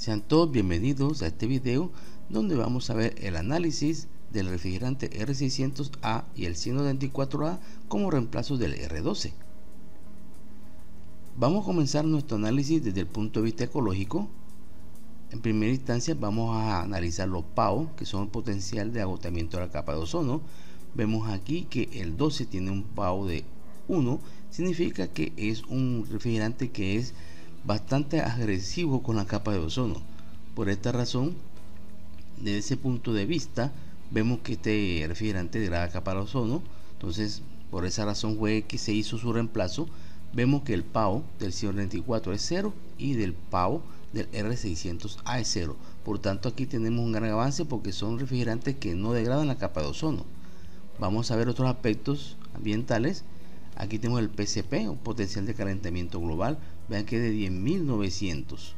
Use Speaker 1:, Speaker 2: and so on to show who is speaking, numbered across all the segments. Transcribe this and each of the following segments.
Speaker 1: Sean todos bienvenidos a este video donde vamos a ver el análisis del refrigerante R600A y el 194A como reemplazo del R12. Vamos a comenzar nuestro análisis desde el punto de vista ecológico. En primera instancia vamos a analizar los PAO, que son el potencial de agotamiento de la capa de ozono. Vemos aquí que el 12 tiene un PAO de 1, significa que es un refrigerante que es bastante agresivo con la capa de ozono. Por esta razón, desde ese punto de vista, vemos que este refrigerante degrada la capa de ozono. Entonces, por esa razón fue que se hizo su reemplazo. Vemos que el PAO del 194 es 0 y del PAO del R600A es 0. Por tanto, aquí tenemos un gran avance porque son refrigerantes que no degradan la capa de ozono. Vamos a ver otros aspectos ambientales. Aquí tenemos el PCP, un potencial de calentamiento global. Vean que es de 10.900,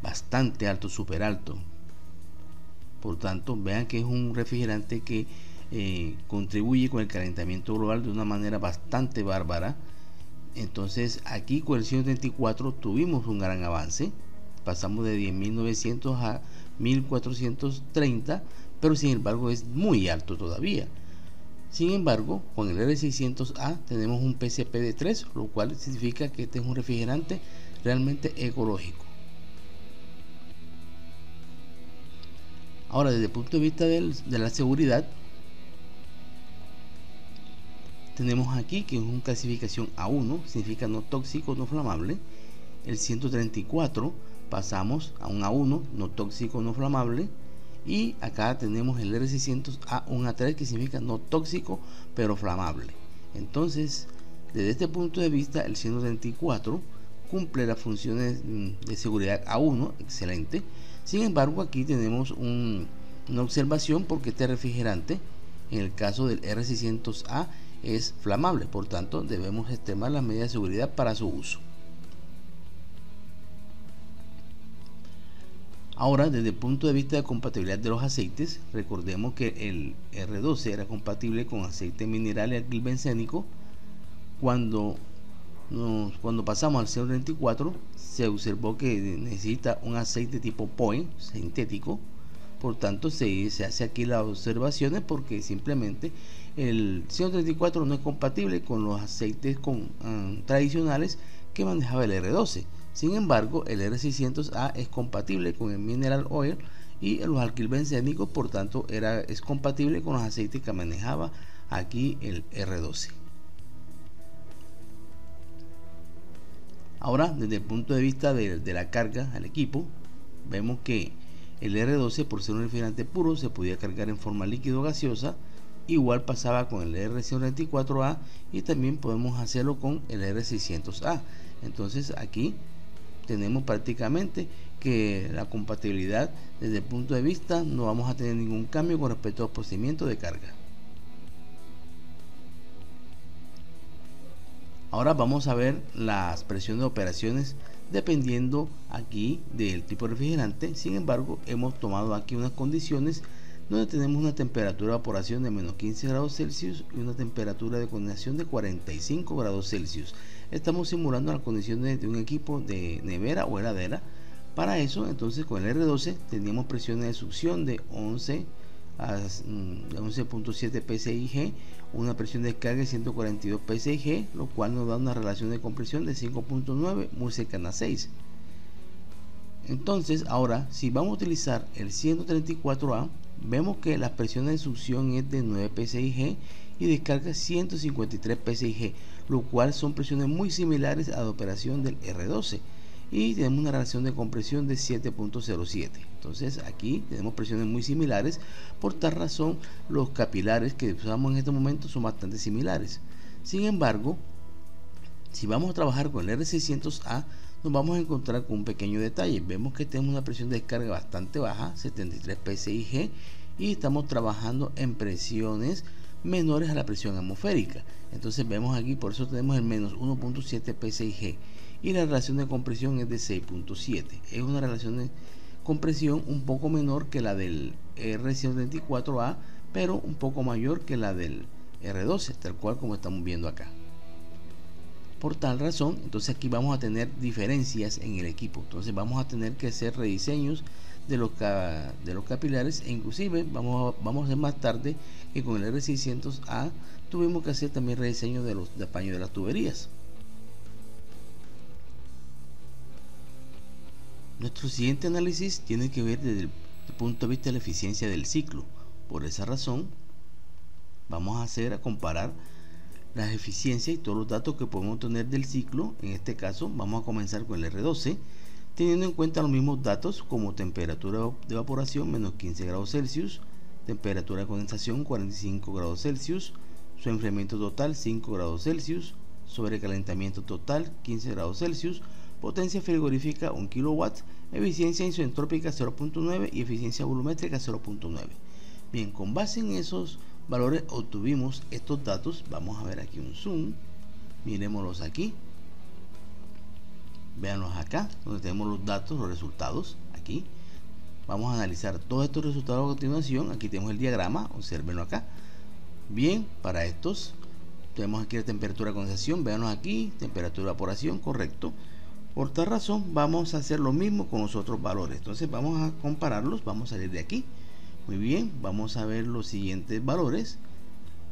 Speaker 1: bastante alto, súper alto. Por tanto, vean que es un refrigerante que contribuye con el calentamiento global de una manera bastante bárbara. Entonces, aquí con el 134 tuvimos un gran avance. Pasamos de 10.900 a 1.430, pero sin embargo es muy alto todavía. Sin embargo, con el R600A tenemos un PCP de 3, lo cual significa que este es un refrigerante realmente ecológico. Ahora, desde el punto de vista de la seguridad, tenemos aquí que es una clasificación A1, significa no tóxico, no flamable. El 134 pasamos a un A1, no tóxico, no flamable. Y acá tenemos el R600A, un A3, que significa no tóxico pero flamable. Entonces, desde este punto de vista, el 134 cumple las funciones de seguridad A1, excelente. Sin embargo, aquí tenemos una observación porque este refrigerante, en el caso del R600A, es flamable. Por tanto, debemos extremar las medidas de seguridad para su uso. Ahora, desde el punto de vista de compatibilidad de los aceites, recordemos que el R12 era compatible con aceite mineral y alquilbencénico. Cuando pasamos al 134, se observó que necesita un aceite tipo POE, sintético. Por tanto, se hace aquí las observaciones porque simplemente el 134 no es compatible con los aceites tradicionales que manejaba el R12. Sin embargo, el R600A es compatible con el Mineral Oil y los alquilbencénicos, por tanto es compatible con los aceites que manejaba aquí el R12. Ahora, desde el punto de vista de la carga al equipo, vemos que el R12, por ser un refrigerante puro, se podía cargar en forma líquido o gaseosa. Igual pasaba con el R194A y también podemos hacerlo con el R600A. Entonces aquí tenemos prácticamente que la compatibilidad desde el punto de vista no vamos a tener ningún cambio con respecto al procedimiento de carga. Ahora vamos a ver las presiones de operaciones dependiendo aquí del tipo de refrigerante. Sin embargo, hemos tomado aquí unas condiciones donde tenemos una temperatura de evaporación de menos 15 grados Celsius y una temperatura de condensación de 45 grados Celsius. Estamos simulando las condiciones de un equipo de nevera o heladera. Para eso, entonces, con el R12 teníamos presiones de succión de 11 a 11.7 psig, una presión de descarga de 142 psig, lo cual nos da una relación de compresión de 5.9 muy cercana a 6. Entonces, ahora, si vamos a utilizar el 134A, vemos que las presiones de succión es de 9 psig y descarga 153 psig, lo cual son presiones muy similares a la operación del R12, y tenemos una relación de compresión de 7.07. Entonces aquí tenemos presiones muy similares. Por tal razón, los capilares que usamos en este momento son bastante similares. Sin embargo, si vamos a trabajar con el R600A, nos vamos a encontrar con un pequeño detalle. Vemos que tenemos una presión de descarga bastante baja, 73 psig, y estamos trabajando en presiones menores a la presión atmosférica. Entonces vemos aquí, por eso tenemos el menos 1.7 psig y la relación de compresión es de 6.7. Es una relación de compresión un poco menor que la del R134A, pero un poco mayor que la del R12, tal cual como estamos viendo acá. Por tal razón, entonces aquí vamos a tener diferencias en el equipo. Entonces vamos a tener que hacer rediseños de los capilares, e inclusive vamos a hacer más tarde que con el R600A tuvimos que hacer también rediseño de los apaños de las tuberías. Nuestro siguiente análisis tiene que ver desde el punto de vista de la eficiencia del ciclo. Por esa razón vamos a comparar las eficiencias y todos los datos que podemos tener del ciclo. En este caso vamos a comenzar con el R12, teniendo en cuenta los mismos datos como temperatura de evaporación menos 15 grados Celsius, temperatura de condensación 45 grados Celsius, su enfriamiento total 5 grados Celsius, sobrecalentamiento total 15 grados Celsius, potencia frigorífica 1 kW, eficiencia isentrópica 0.9 y eficiencia volumétrica 0.9. Bien, con base en esos valores obtuvimos estos datos. Vamos a ver aquí un zoom, miremoslos aquí, véanlos acá donde tenemos los datos, los resultados. Aquí vamos a analizar todos estos resultados a continuación. Aquí tenemos el diagrama, observenlo acá. Bien, para estos tenemos aquí la temperatura de condensación, véanlos aquí, temperatura de evaporación, correcto. Por tal razón vamos a hacer lo mismo con los otros valores. Entonces vamos a compararlos, vamos a salir de aquí. Muy bien, vamos a ver los siguientes valores.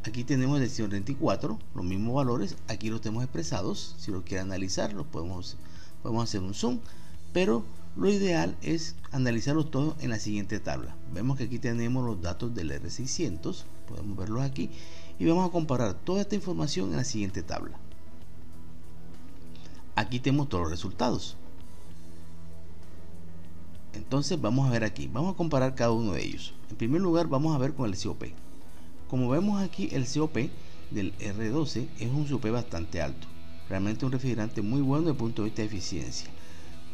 Speaker 1: Aquí tenemos el 134, los mismos valores, aquí los tenemos expresados. Si lo quiere analizar, los podemos hacer un zoom, pero lo ideal es analizarlos todos en la siguiente tabla. Vemos que aquí tenemos los datos del R600, podemos verlos aquí, y vamos a comparar toda esta información en la siguiente tabla. Aquí tenemos todos los resultados. Entonces vamos a ver aquí, vamos a comparar cada uno de ellos. En primer lugar vamos a ver con el COP. Como vemos aquí, el COP del R12 es un COP bastante alto, realmente un refrigerante muy bueno desde el punto de vista de eficiencia.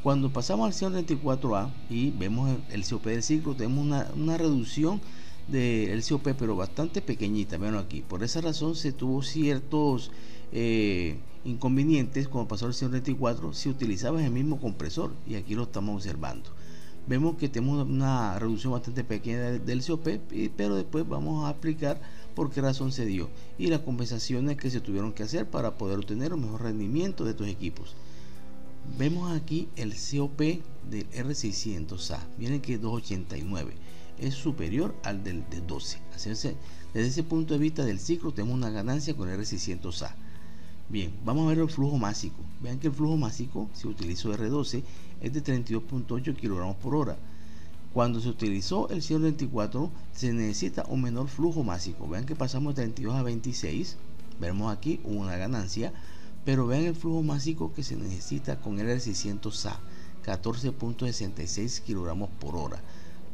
Speaker 1: Cuando pasamos al 134A y vemos el COP del ciclo, tenemos una reducción del COP, pero bastante pequeñita. Vean aquí, por esa razón se tuvo ciertos inconvenientes. Cuando pasó al 134 se utilizaba el mismo compresor, y aquí lo estamos observando. Vemos que tenemos una reducción bastante pequeña del COP, pero después vamos a explicar por qué razón se dio y las compensaciones que se tuvieron que hacer para poder obtener un mejor rendimiento de estos equipos. Vemos aquí el COP del R600A, miren que 289 es superior al del 12. Así es, desde ese punto de vista del ciclo tenemos una ganancia con el R600A. Bien, vamos a ver el flujo másico. Vean que el flujo másico, si utilizo R12, es de 32.8 kilogramos por hora. Cuando se utilizó el 124 se necesita un menor flujo másico. Vean que pasamos de 32 a 26. Vemos aquí una ganancia, pero vean el flujo másico que se necesita con el R600A, 14.66 kilogramos por hora.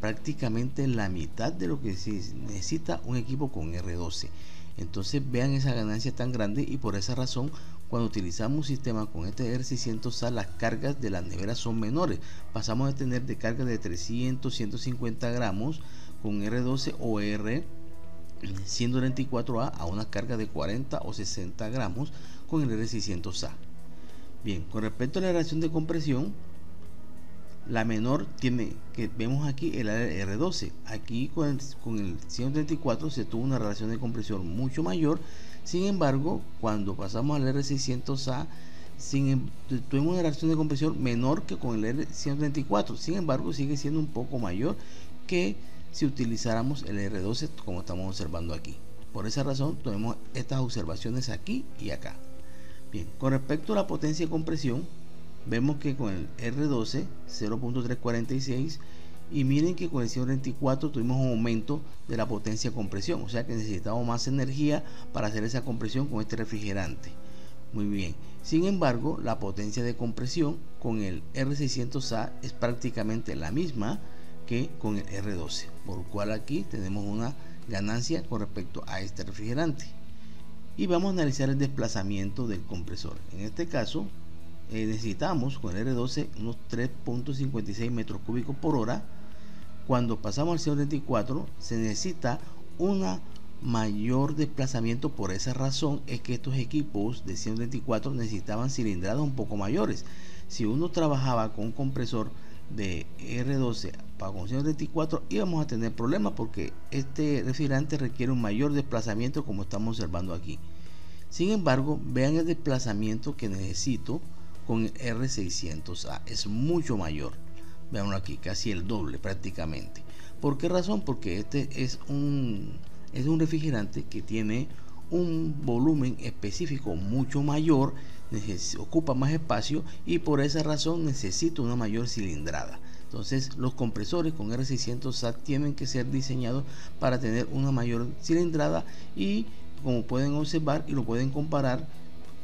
Speaker 1: Prácticamente la mitad de lo que se necesita un equipo con R12. Entonces vean esa ganancia tan grande, y por esa razón cuando utilizamos un sistema con este R600A las cargas de las neveras son menores. Pasamos a tener de carga de 300, 150 gramos con R12 o R134A a una carga de 40 o 60 gramos con el R600A. Bien, con respecto a la relación de compresión, la menor tiene, que vemos aquí, el R12. Aquí con el 134 se tuvo una relación de compresión mucho mayor. Sin embargo, cuando pasamos al R600A, tuvimos una relación de compresión menor que con el R134. Sin embargo, sigue siendo un poco mayor que si utilizáramos el R12, como estamos observando aquí. Por esa razón tenemos estas observaciones aquí y acá. Bien, con respecto a la potencia de compresión, vemos que con el R12 0.346, y miren que con el 134 tuvimos un aumento de la potencia de compresión, o sea que necesitamos más energía para hacer esa compresión con este refrigerante. Muy bien, sin embargo la potencia de compresión con el R600A es prácticamente la misma que con el R12, por lo cual aquí tenemos una ganancia con respecto a este refrigerante. Y vamos a analizar el desplazamiento del compresor. En este caso necesitamos con el R12 unos 3.56 metros cúbicos por hora. Cuando pasamos al 134 se necesita una mayor desplazamiento. Por esa razón es que estos equipos de 134 necesitaban cilindradas un poco mayores. Si uno trabajaba con un compresor de R12 para con 134 íbamos a tener problemas, porque este refrigerante requiere un mayor desplazamiento, como estamos observando aquí. Sin embargo, vean el desplazamiento que necesito con el R600A, es mucho mayor. Veanlo aquí, casi el doble prácticamente. ¿Por qué razón? Porque este es un refrigerante que tiene un volumen específico mucho mayor, ocupa más espacio y por esa razón necesito una mayor cilindrada. Entonces los compresores con R600A tienen que ser diseñados para tener una mayor cilindrada, y como pueden observar y lo pueden comparar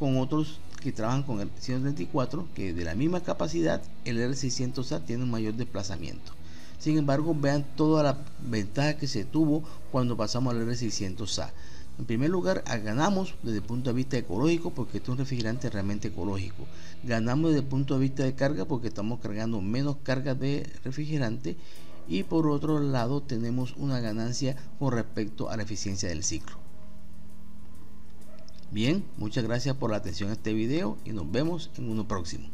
Speaker 1: con otros que trabajan con el 134, que de la misma capacidad el R600A tiene un mayor desplazamiento. Sin embargo, vean toda la ventaja que se tuvo cuando pasamos al R600A. En primer lugar, ganamos desde el punto de vista ecológico, porque este es un refrigerante realmente ecológico. Ganamos desde el punto de vista de carga, porque estamos cargando menos carga de refrigerante. Y por otro lado, tenemos una ganancia con respecto a la eficiencia del ciclo. Bien, muchas gracias por la atención a este video y nos vemos en uno próximo.